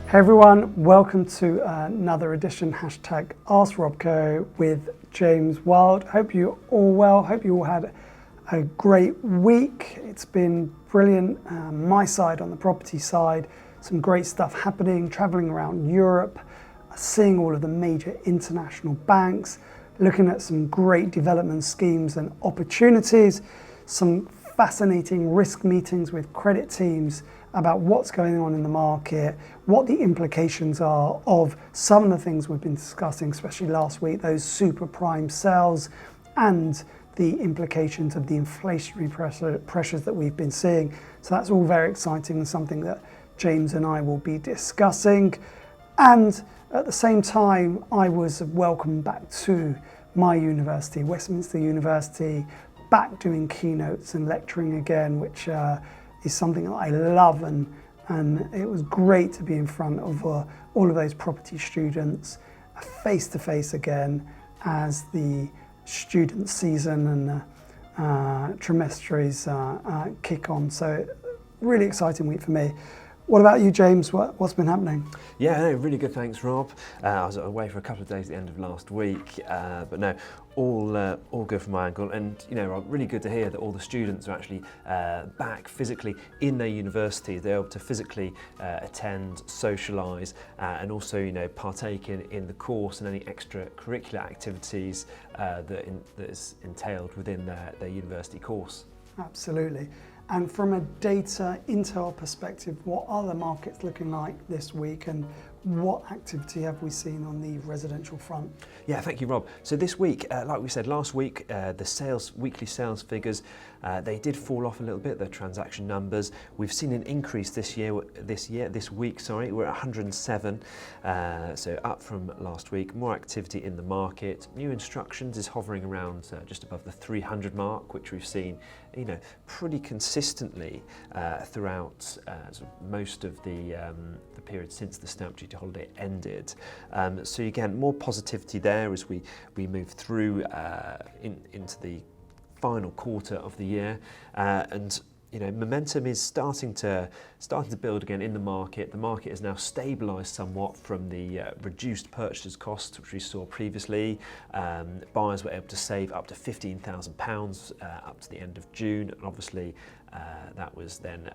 Hey everyone, welcome to another edition, #askrobco with James Wild. Hope you're all well, hope you all had a great week. It's been brilliant, my side on the property side, some great stuff happening, traveling around Europe, seeing all of the major international banks, looking at some great development schemes and opportunities, some fascinating risk meetings with credit teams about what's going on in the market, what the implications are of some of the things we've been discussing, especially last week, those super prime sales, and the implications of the inflationary pressures that we've been seeing. So that's all very exciting and something that James and I will be discussing. And at the same time, I was welcomed back to my university, Westminster University, back doing keynotes and lecturing again, which is something that I love, and it was great to be in front of all of those property students face to face again as the student season and trimesters kick on. So really exciting week for me. What about you, James? What's been happening? Yeah, no, really good, thanks, Rob. I was away for a couple of days at the end of last week, but no, all good from my ankle. And you know, Rob, really good to hear that all the students are actually back physically in their university. They're able to physically attend, socialise, and also partake in the course and any extracurricular activities that is entailed within their university course. Absolutely. And from a data intel perspective, what are the markets looking like this week, and what activity have we seen on the residential front? Yeah, thank you, Rob. So this week, like we said last week, the weekly sales figures, they did fall off a little bit, the transaction numbers. We've seen an increase this week, we're at 107, so up from last week. More activity in the market. New instructions is hovering around just above the 300 mark, which we've seen, pretty consistently throughout sort of most of the period since the stamp duty holiday ended. So again, more positivity there as we move through into the final quarter of the year, and momentum is starting to build again in the market. The market is now stabilised somewhat from the reduced purchase costs which we saw previously. Buyers were able to save up to £15,000 up to the end of June, and obviously that was then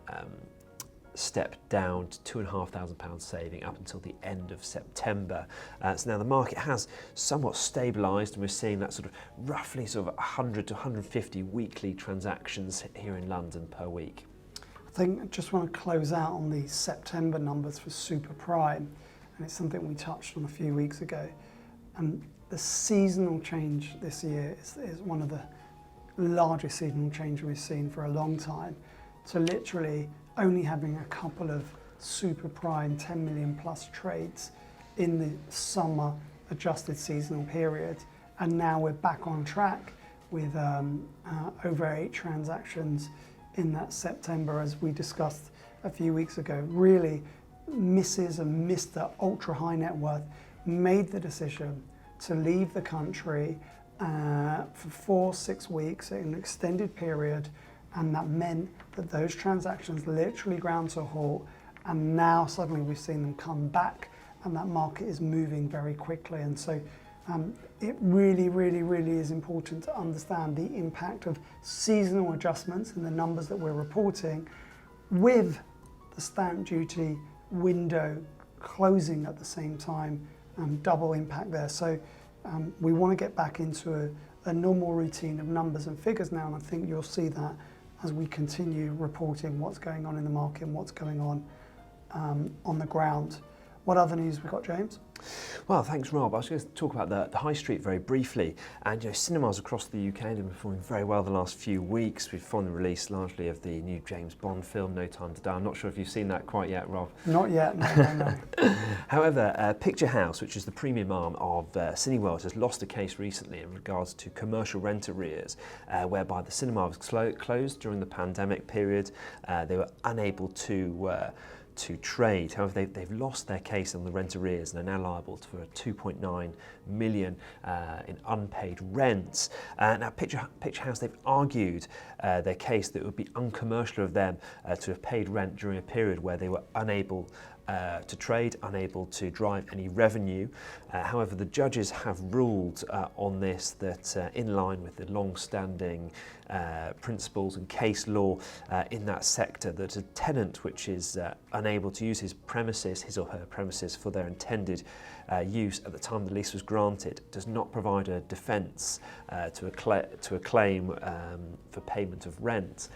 stepped down to £2,500 saving up until the end of September. So now the market has somewhat stabilised, and we're seeing that sort of roughly 100 to 150 weekly transactions here in London per week. I think I just want to close out on the September numbers for super prime, and it's something we touched on a few weeks ago. And the seasonal change this year is one of the largest seasonal change we've seen for a long time. So literally only having a couple of super prime 10 million plus trades in the summer adjusted seasonal period, and now we're back on track with over 8 transactions in that September, as we discussed a few weeks ago. Really, Mrs. and Mr. ultra high net worth made the decision to leave the country for 4-6 weeks in an extended period, and that meant that those transactions literally ground to a halt, and now suddenly we've seen them come back, and that market is moving very quickly. And so it really, really, really is important to understand the impact of seasonal adjustments in the numbers that we're reporting, with the stamp duty window closing at the same time, double impact there. So we want to get back into a normal routine of numbers and figures now, and I think you'll see that as we continue reporting what's going on in the market and what's going on the ground. What other news we got, James? Well, thanks, Rob. I was going to talk about the high street very briefly. And cinemas across the UK have been performing very well the last few weeks. We've followed the release largely of the new James Bond film, No Time to Die. I'm not sure if you've seen that quite yet, Rob. Not yet, no. However, Picture House, which is the premium arm of Cineworld, has lost a case recently in regards to commercial rent arrears, whereby the cinema was closed during the pandemic period. They were unable to trade. However, they've lost their case on the rent arrears and are now liable for $2.9 million in unpaid rents. Now, Picture House, they've argued their case that it would be uncommercial of them to have paid rent during a period where they were unable to trade, unable to drive any revenue. However, the judges have ruled on this that in line with the long-standing principles and case law in that sector, that a tenant which is unable to use his or her premises for their intended use at the time the lease was granted does not provide a defence to a claim for payment of rent.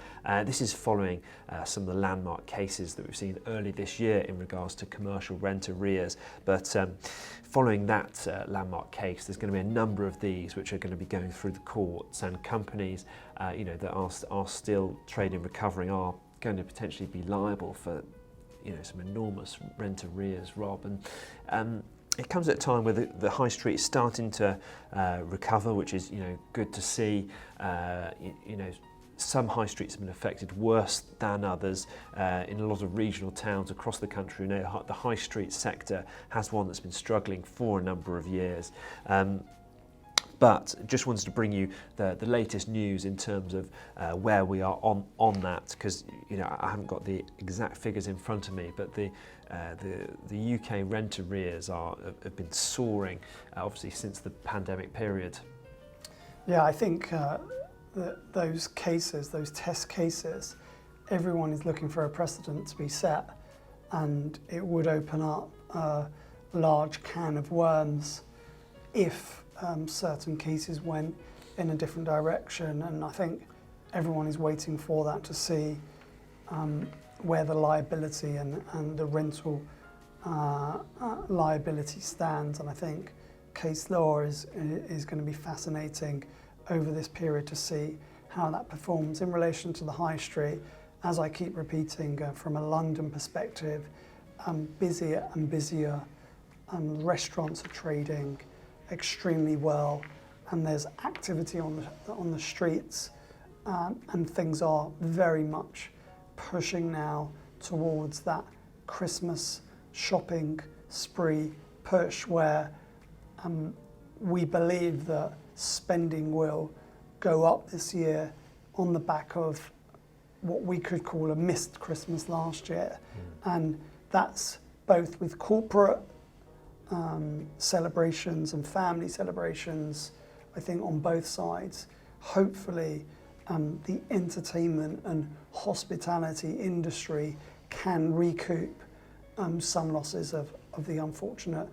This is following some of the landmark cases that we've seen early this year in regards to commercial rent arrears. But following that landmark case, there's going to be a number of these which are going to be going through the courts, and companies that are still trading, recovering, are going to potentially be liable for some enormous rent arrears, Rob. And it comes at a time where the high street is starting to recover, which is good to see. Some high streets have been affected worse than others in a lot of regional towns across the country. The high street sector has one that's been struggling for a number of years. But just wanted to bring you the latest news in terms of where we are on that, because I haven't got the exact figures in front of me, but the UK rent arrears have been soaring, obviously since the pandemic period. Yeah, I think those cases, those test cases, everyone is looking for a precedent to be set, and it would open up a large can of worms if certain cases went in a different direction. And I think everyone is waiting for that to see where the liability and the rental liability stands. And I think case law is going to be fascinating over this period to see how that performs in relation to the high street. As I keep repeating, from a London perspective, busier and busier, restaurants are trading extremely well, and there's activity on the streets, and things are very much pushing now towards that Christmas shopping spree push, where we believe that spending will go up this year on the back of what we could call a missed Christmas last year. And that's both with corporate celebrations and family celebrations, I think, on both sides. Hopefully the entertainment and hospitality industry can recoup some losses of the unfortunate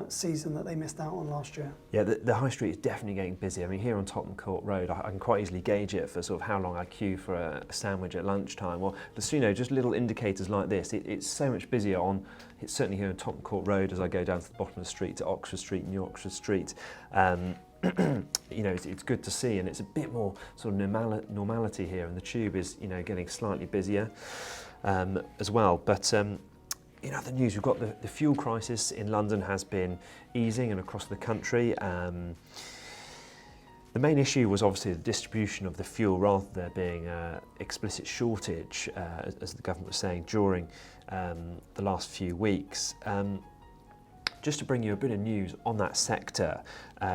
season that they missed out on last year. Yeah, the high street is definitely getting busy. I mean, here on Tottenham Court Road, I can quite easily gauge it for sort of how long I queue for a sandwich at lunchtime. Well, just little indicators like this. It's so much busier it's certainly here on Tottenham Court Road as I go down to the bottom of the street to Oxford Street and New Oxford Street. It's good to see, and it's a bit more sort of normality here, and the tube is getting slightly busier as well. But in other news, we've got the fuel crisis in London has been easing, and across the country. The main issue was obviously the distribution of the fuel, rather than there being an explicit shortage, as the government was saying during the last few weeks. Just to bring you a bit of news on that sector,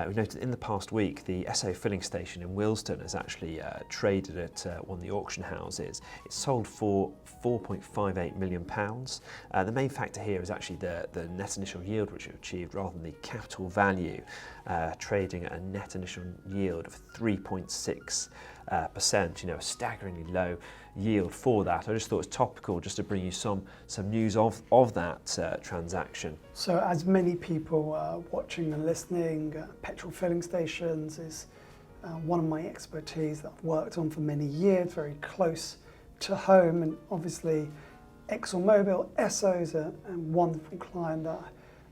we noted in the past week the Esso filling station in Willesden has actually traded at one of the auction houses. It sold for £4.58 million. The main factor here is actually the net initial yield which it achieved, rather than the capital value, trading at a net initial yield of 3.6%, a staggeringly low yield for that. I just thought it was topical just to bring you some news of that transaction. So as many people watching and listening, petrol filling stations is one of my expertise that I've worked on for many years, very close to home, and obviously ExxonMobil, Esso is a wonderful client that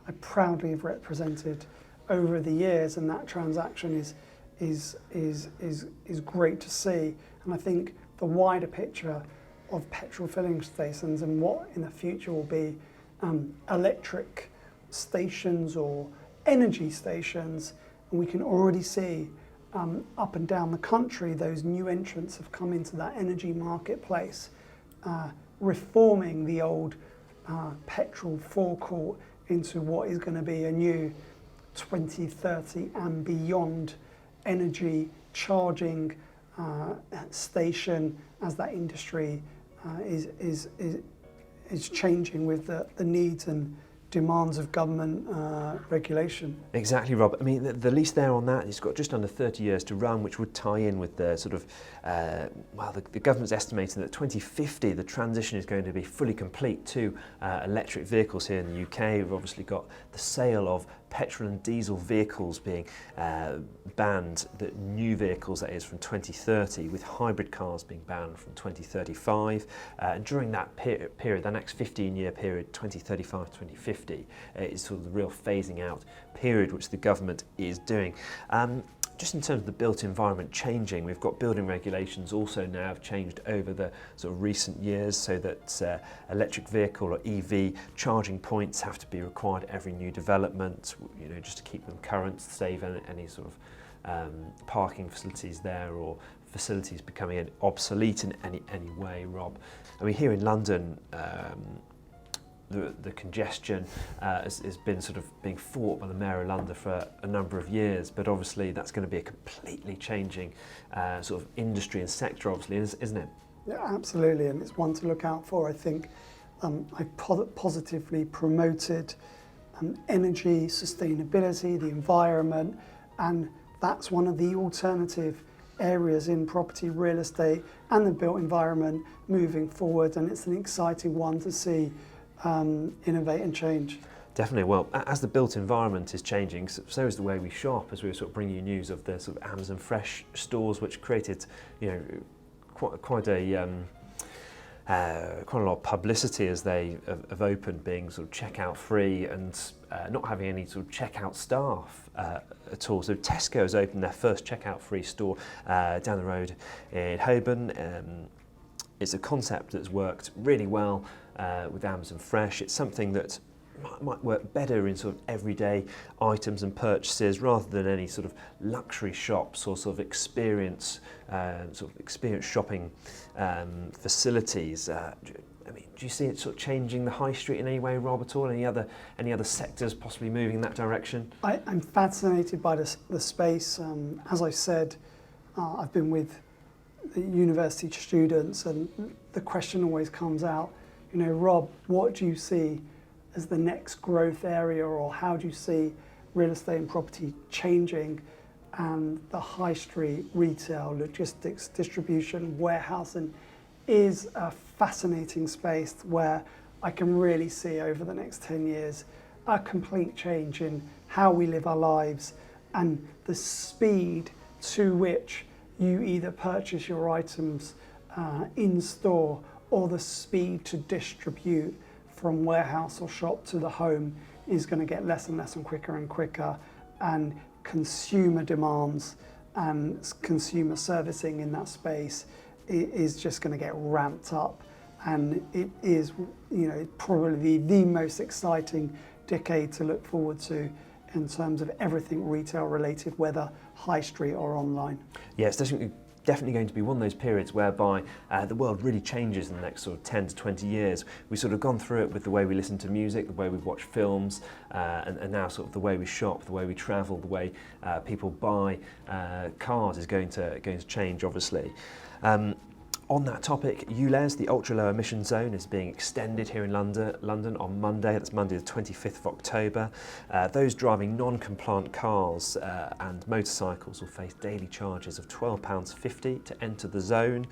I proudly have represented over the years, and that transaction is great to see. And I think the wider picture of petrol filling stations and what in the future will be electric stations or energy stations, and we can already see up and down the country those new entrants have come into that energy marketplace, reforming the old petrol forecourt into what is going to be a new 2030 and beyond energy charging is changing with the needs and demands of government regulation. Exactly, Rob. I mean, the lease there on that, it's got just under 30 years to run, which would tie in with the sort of, the government's estimating that 2050, the transition is going to be fully complete to electric vehicles here in the UK. We've obviously got the sale of petrol and diesel vehicles being banned, the new vehicles, that is, from 2030, with hybrid cars being banned from 2035. And during that period, the next 15-year period, 2035 to 2050, is sort of the real phasing out period which the government is doing. Just in terms of the built environment changing, we've got building regulations also now have changed over the sort of recent years, so that electric vehicle or EV charging points have to be required at every new development, you know, just to keep them current, to save any sort of parking facilities there, or facilities becoming obsolete in any way, Rob. I mean, here in London, the congestion has been sort of being fought by the Mayor of London for a number of years, but obviously that's going to be a completely changing sort of industry and sector, obviously, isn't it? Yeah, absolutely, and it's one to look out for. I think I positively promoted energy, sustainability, the environment, and that's one of the alternative areas in property, real estate, and the built environment moving forward, and it's an exciting one to see innovate and change. Definitely. Well, as the built environment is changing, so is the way we shop. As we were sort of bringing you news of the sort of Amazon Fresh stores, which created, you know, quite a lot of publicity as they have opened, being sort of checkout free and not having any sort of checkout staff at all. So Tesco has opened their first checkout free store down the road in Holborn. It's a concept that's worked really well with Amazon Fresh. It's something that might work better in sort of everyday items and purchases, rather than any sort of luxury shops or sort of experience shopping facilities. I mean, do you see it sort of changing the high street in any way, Rob, at all? Any other sectors possibly moving in that direction? I'm fascinated by the space. As I said, I've been with the university students, and the question always comes out, you know, Rob, what do you see as the next growth area, or how do you see real estate and property changing? And the high street, retail, logistics, distribution, warehousing is a fascinating space where I can really see over the next 10 years a complete change in how we live our lives, and the speed to which you either purchase your items in store, or the speed to distribute from warehouse or shop to the home is going to get less and less and quicker, and consumer demands and consumer servicing in that space is just going to get ramped up, and it is, you know, probably the most exciting decade to look forward to in terms of everything retail related, whether high street or online. Yeah, it's definitely going to be one of those periods whereby the world really changes in the next sort of 10 to 20 years. We've sort of gone through it with the way we listen to music, the way we watch films, and now sort of the way we shop, the way we travel, the way people buy cars is going to change, obviously. On that topic, ULEZ, the ultra-low emission zone, is being extended here in London on Monday. That's Monday the 25th of October. Those driving non-compliant cars and motorcycles will face daily charges of £12.50 to enter the zone,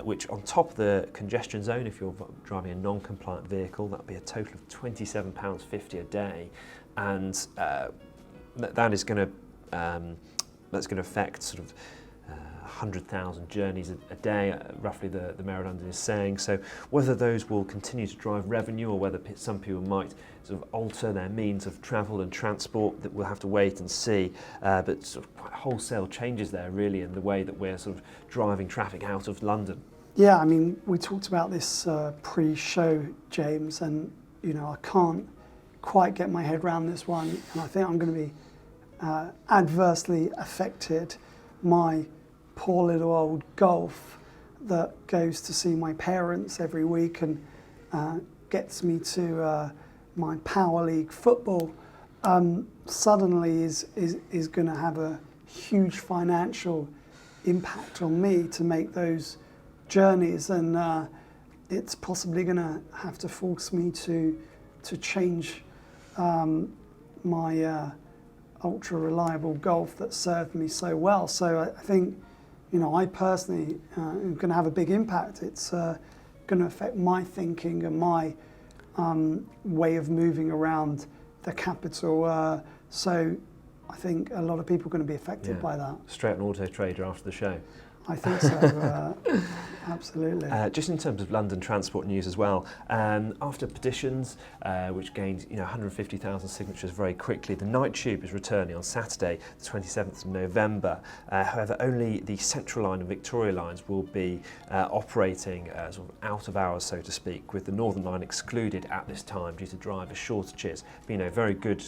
which on top of the congestion zone, if you're driving a non-compliant vehicle, that'll be a total of £27.50 a day. And that is going to affect sort of 100,000 journeys a day, roughly the Mayor of London is saying. So whether those will continue to drive revenue, or whether some people might sort of alter their means of travel and transport, that we'll have to wait and see. But sort of quite wholesale changes there, really, in the way that we're sort of driving traffic out of London. Yeah, I mean, we talked about this pre-show, James, and, you know, I can't quite get my head around this one, and I think I'm going to be adversely affected. My poor little old Golf that goes to see my parents every week and gets me to my Power League football, suddenly is going to have a huge financial impact on me to make those journeys. And it's possibly going to have to force me to change my ultra reliable Golf that served me so well. So I think, I personally am going to have a big impact. It's going to affect my thinking and my way of moving around the capital. So I think a lot of people are going to be affected by that. Straight on Auto Trader after the show. I think so, absolutely. Just in terms of London transport news as well, after petitions, which gained 150,000 signatures very quickly, the night tube is returning on Saturday, the 27th of November. However, only the Central Line and Victoria lines will be operating sort of out of hours, so to speak, with the Northern Line excluded at this time due to driver shortages. But, very good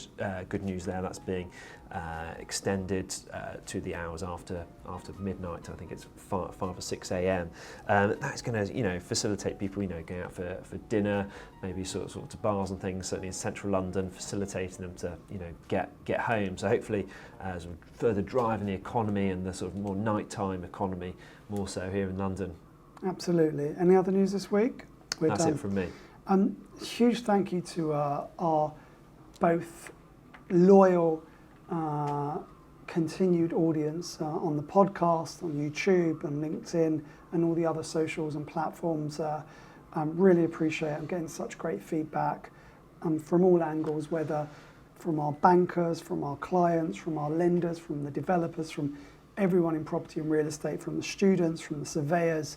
news there. That's being extended to the hours after midnight. I think it's 5 or 6 a.m. That's going to facilitate people going out for dinner, maybe sort of to bars and things, certainly in central London, facilitating them to get home. So hopefully sort of further driving the economy and the sort of more nighttime economy more so here in London. Absolutely. Any other news this week? That's it from me. Huge thank you to our both loyal continued audience on the podcast, on YouTube and LinkedIn and all the other socials and platforms. Really appreciate it. I'm getting such great feedback from all angles, whether from our bankers, from our clients, from our lenders, from the developers, from everyone in property and real estate, from the students, from the surveyors.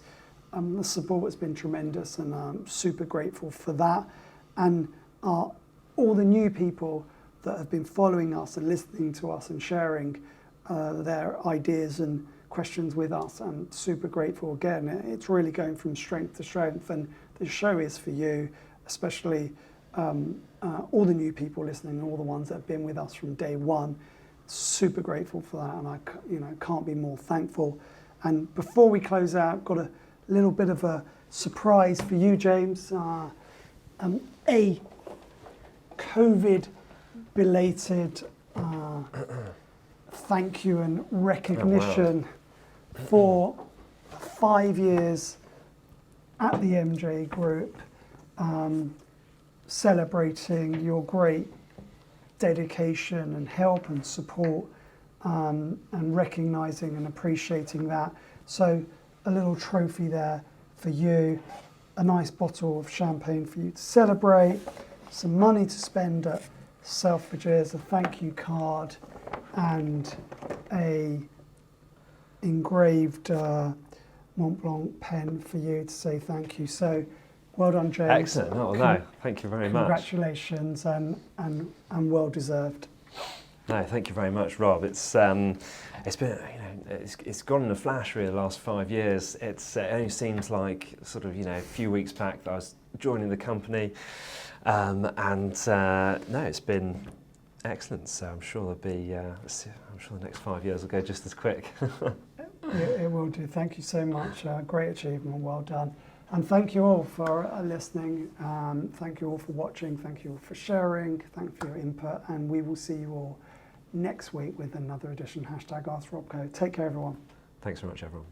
The support has been tremendous, and I'm super grateful for that. And all the new people that have been following us and listening to us and sharing their ideas and questions with us. I'm super grateful again. It's really going from strength to strength, and the show is for you, especially all the new people listening and all the ones that have been with us from day one. Super grateful for that, and I can't be more thankful. And before we close out, got a little bit of a surprise for you, James. A COVID belated thank you and recognition for 5 years at the MJ Group, celebrating your great dedication and help and support, and recognising and appreciating that. So a little trophy there for you, a nice bottle of champagne for you to celebrate, some money to spend at Selfridges, a thank you card, and a engraved Mont Blanc pen for you to say thank you. So well done, James. Excellent. Oh, no, thank you very much. Congratulations, and well deserved. No, thank you very much, Rob. It's been it's gone in a flash really the last 5 years. It only seems like sort of a few weeks back that I was joining the company. No, it's been excellent. So I'm sure I'm sure the next 5 years will go just as quick. It will do. Thank you so much. Great achievement. Well done. And thank you all for listening. Thank you all for watching. Thank you all for sharing. Thank you for your input. And we will see you all next week with another edition #AskRobco. Take care, everyone. Thanks very much, everyone.